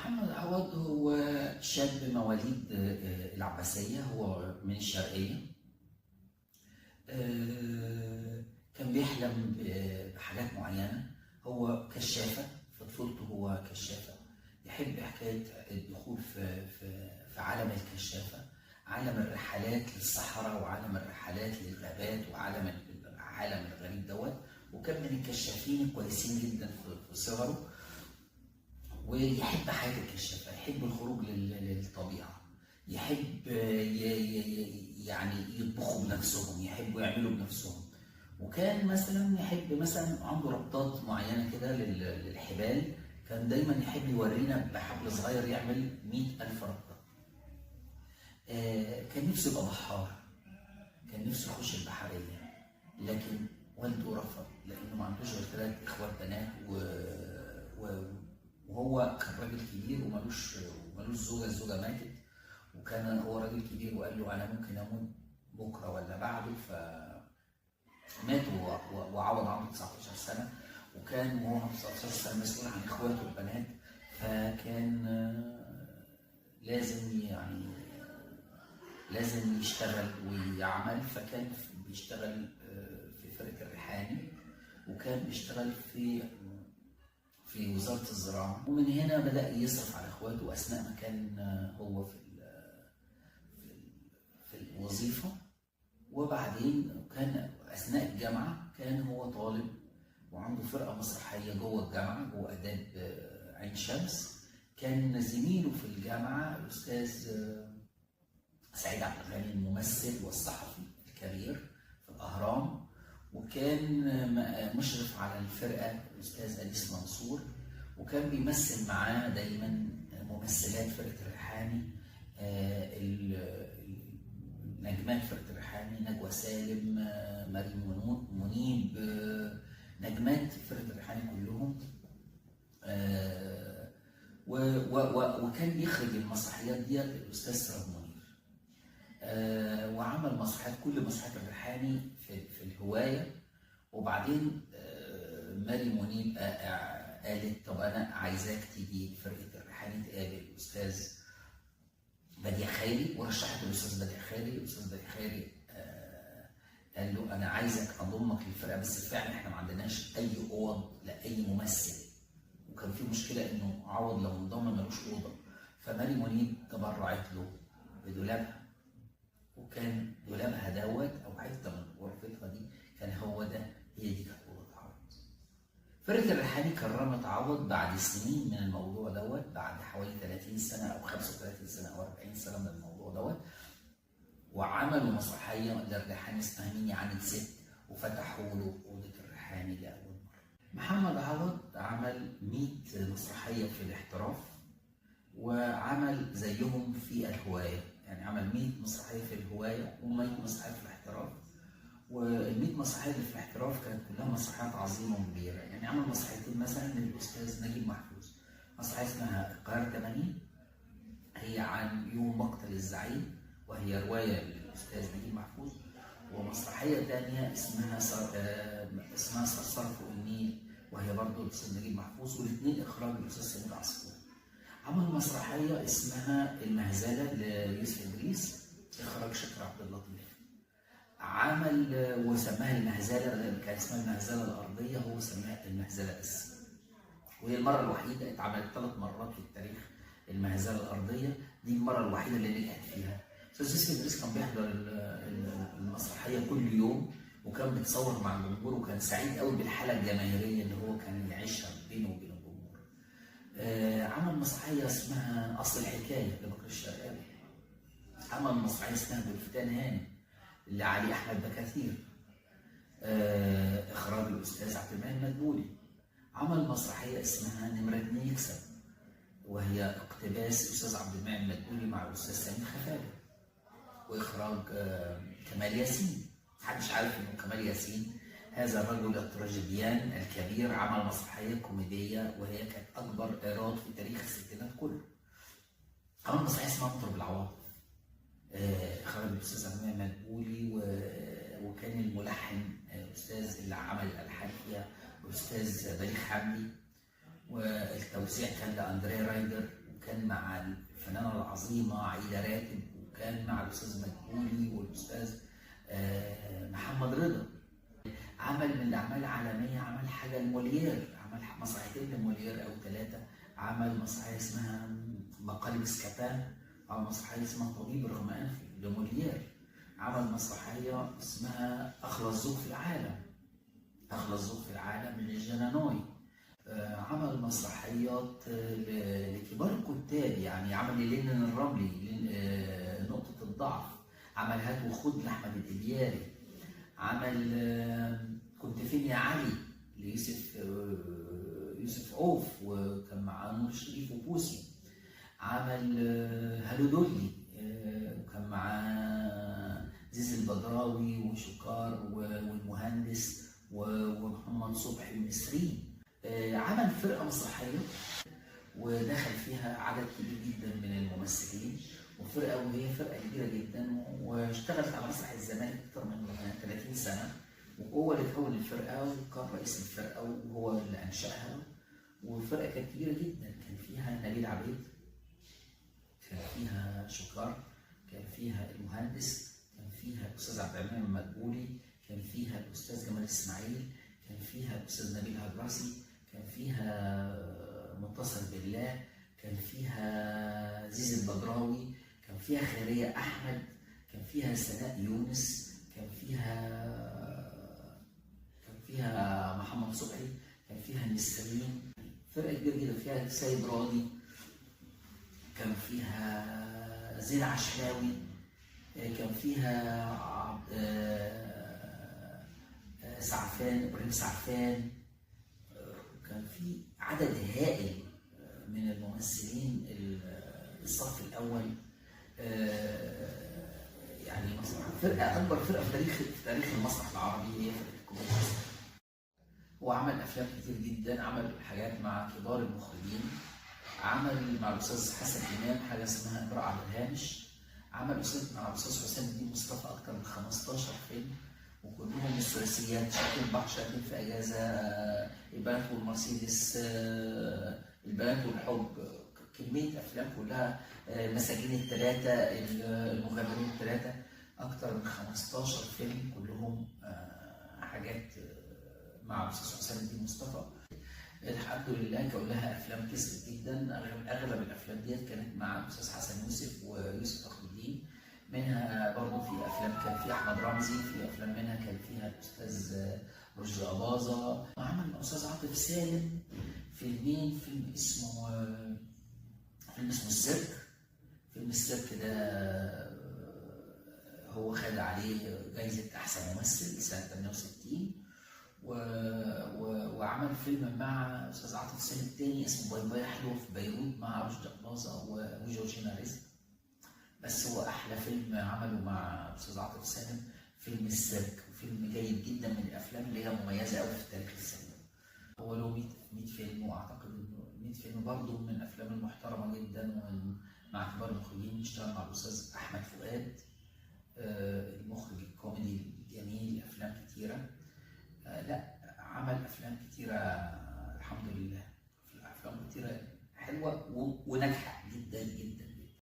محمد عوض هو شاب مواليد العباسية، هو من الشرقية. كان بيحلم بحاجات معينة. هو كشافة في طفولته، هو كشافة يحب حكاية الدخول في عالم الكشافة، عالم الرحلات للصحراء وعالم الرحلات للغابات وعالم العالم الغريب دوت. وكان من الكشافين الكويسين جدا في صغره، ويحب حياة الكشافة، يحب الخروج للطبيعة، يحب يعني يطبخوا بنفسهم، يحبوا يعملوا بنفسهم. وكان مثلا يحب مثلا عنده ربطات معينة كده للحبال، كان دايما يحب يورينا بحبل صغير يعمل 100,000 ربطة. كان نفسه يبقى بحار، كان نفسه يخش البحرية، لكن والده رفض لأنه ما عندوش غير 3 إخوات بنات، وهو كان راجل كبير ومالوش زوجة، الزوجة ماتت، وكان هو راجل كبير وقال له أنا ممكن أموت بكرة ولا بعده، فمات. وعوض عنده 19 سنة، وكان وهو عنده 19 سنة مسؤول عن إخواته البنات، فكان لازم يشتغل ويعمل. فكان بيشتغل في فرقة الريحاني، وكان بيشتغل في وزارة الزراعة. ومن هنا بدأ يصرف على إخواته أثناء ما كان هو في الوظيفة. وبعدين كان أثناء الجامعة كان هو طالب وعنده فرقة مسرحية جوه الجامعة، جوه آداب عين شمس. كان زميله في الجامعة الأستاذ سعيد عبد الغني، الممثل والصحفي الكبير في الأهرام. وكان مشرف على الفرقة الأستاذ أنيس منصور، وكان بيمثل معاه دايما ممثلات فرقة الريحاني، نجمات فرقة الريحاني، نجوى سالم، مريم منيب، نجمات فرقة الريحاني كلهم. وكان بيخرج المسرحيات دي الأستاذ سراج منير. وعمل مسرحيات، كل مسرحيات الريحاني في الهواية. وبعدين مريم منيب قالت طب أنا عايزاك تيجي فرقة الريحاني تقابل الأستاذ بديع خيري، ورشحت الأستاذ بديع خيري. الأستاذ بديع خيري قال له أنا عايزك أضمك للفرقة، بس فعلا إحنا ما عندناش أي أوض لأي ممثل، وكان في مشكلة إنه عوض لو انضم ملوش أوضة. فمريم منيب تبرعت له بدولابها، وكان دولابها دوت او حته من غرفتها دي كان هو ده، هي دي كانت اوضه عوض. فرقه الريحاني كرمت عوض بعد سنين من الموضوع دوت، بعد حوالي 30 سنه او 35 سنه او 40 سنه من الموضوع دوت، وعملوا مسرحيه للريحاني اسمها مين يعني ست، وفتحوا له اوضه الريحاني لاول مره. محمد عوض عمل 100 مسرحيه في الاحتراف، وعمل زيهم في الهوايه، يعني عمل 100 مسرحيه في الهوايه و100 مسرحيه في الاحتراف. وال100 مسرحيه اللي في الاحتراف كانت كلها مسرحيات عظيمه وكبيره. يعني عمل مسرحيتين مثلا للاستاذ نجيب محفوظ، مسرحيه اسمها القاهره 80، هي عن يوم مقتل الزعيم، وهي روايه للاستاذ نجيب محفوظ. ومسرحيه ثانيه اسمها صرصار فوق النيل، وهي برضه للاستاذ نجيب محفوظ، والاثنين اخراج الاستاذ سمير عصفور. عمل مسرحية اسمها المهزلة ليوسف إدريس، إخراج شكر عبد اللطيف. عمل وسماها المهزلة، كان اسمها المهزلة الأرضية، هو سماها المهزلة بس. وهي المرة الوحيدة، اتعملت 3 مرات في التاريخ المهزلة الأرضية، دي المرة الوحيدة اللي نجحت فيها. أستاذ يوسف إدريس كان بيحضر المسرحية كل يوم، وكان بيتصور مع الجمهور، وكان سعيد قوي بالحالة الجماهيرية اللي هو كان يعيشها بينه وبين الجمهور. عمل مسرحية اسمها أصل الحكاية لبكر الشرقاوي. عمل مسرحية اسمها بالفتان هاني لعلي أحمد بكاثير، إخراج الأستاذ عبد المنعم مدبولي. عمل مسرحية اسمها نمرة 2 يكسب، وهي اقتباس الأستاذ عبد المنعم مدبولي مع الأستاذ سمير خفاجة، وإخراج كمال ياسين. محدش عارف إنه كمال ياسين هذا الرجل التراجيديان الكبير عمل مسرحية كوميدية، وهي كانت أكبر إيراد في تاريخ الستينات كله. عمل مسرحية اسمها مطرب العواطف، إخراج الأستاذ عبد المنعم مدبولي، وكان الملحن الأستاذ اللي عمل الألحان فيها الأستاذ بليغ حمدي، والتوزيع كان لأندريا رايدر، وكان مع الفنانة العظيمة عايدة راتب، وكان مع الأستاذ مدبولي والأستاذ محمد رضا. عمل من الأعمال العالمية، عمل حاجة لموليير، عمل مسرحيتين لموليير أو 3. عمل مسرحية اسمها مقالب اسكابان، أو مسرحية اسمها طبيب رغم أنفي لموليير. عمل مسرحية اسمها أخلص ذوق في العالم، أخلص ذوق في العالم للجنانوي. عمل مسرحيات لكبار الكتاب، يعني عمل للينين الرملي نقطة الضعف، عمل هات وخد لأحمد الإبياري، عمل كنت فين يا علي ليوسف يوسف عوف، وكان معاه نور الشريف وبوسي. عمل هالو دولي، وكان معاه زيزي البدراوي وشكار والمهندس ومحمد صبحي ونسرين. عمل فرقة مسرحية ودخل فيها عدد كبير جدا من الممثلين، وهي فرقة كبيرة جدا، واشتغلت على مسرح الزمالك أكثر من 30 سنة، وهو اللي كون الفرقة وكان رئيس الفرقة وهو اللي أنشأها. والفرقة كانت كبيرة جدا، كان فيها نبيل عبيد، كان فيها شكار، كان فيها المهندس، كان فيها الأستاذ عبد المنعم المدبولي، كان فيها الأستاذ جمال إسماعيل، كان فيها الأستاذ نبيل هجرسي، كان فيها متصل بالله، كان فيها زيزي البدراوي، كان فيها خيرية أحمد، كان فيها سناء يونس، كان فيها محمد صبحي، كان فيها نسرين. فرقة كبيرة جدا، فيها سيد راضي، كان فيها زين عشماوي، كان فيها سعفان، إبراهيم سعفان. كان في عدد هائل من الممثلين الصف الأول. يعني فرقة أكبر فرقة في تاريخ المسرح العربي هي فرقة كوميديا. هو عمل أفلام كتير جدا، عمل حاجات مع كبار المخرجين، عمل مع الأستاذ حسن إمام حاجة اسمها امرأة على الهامش، عمل مع الأستاذ حسام الدين مصطفى أكثر من 15 فيلم، وكلهم الثلاثيات، شاكل بحر، شاكل في أجازة، البنات والمرسيدس، البنات والحب، كمية أفلام كلها، مساجين الثلاثة، المغامرين الثلاثة، أكثر من 15 فيلم كلهم حاجات مع الأستاذ حسام الدين مصطفى. الحمد لله كلها أفلام كسبت جدا. أغلب الأفلام ديت كانت مع الأستاذ حسن يوسف ويوسف فخر الدين، منها برضه في أفلام كان فيها أحمد رمزي، في أفلام منها كان فيها الأستاذ رشدي أباظة. عمل مع الأستاذ عاطف سالم فيلمين، فيلم اسمه السيرك. فيلم السيرك ده هو خد عليه جايزة أحسن ممثل سنة 68. وعمل فيلم مع الأستاذ عاطف سالم تاني اسمه باي باي حلوة في بيروت مع رشدي أباظة وجورجينا رزق. بس هو أحلى فيلم عمله مع الأستاذ عاطف سالم فيلم السيرك، وفيلم جيد جدا من الأفلام اللي هي مميزة أوي في تاريخ السينما. هو له 100 فيلم، وأعتقد إنه 100 فيلم برضه من الأفلام المحترمة جدا مع كبار المخرجين. اشتغل مع الأستاذ أحمد فؤاد المخرج الكوميدي الجميل، أفلام كتيرة. لا، عمل أفلام كتيرة الحمد لله، أفلام كتيرة حلوة وناجحة جدا جدا.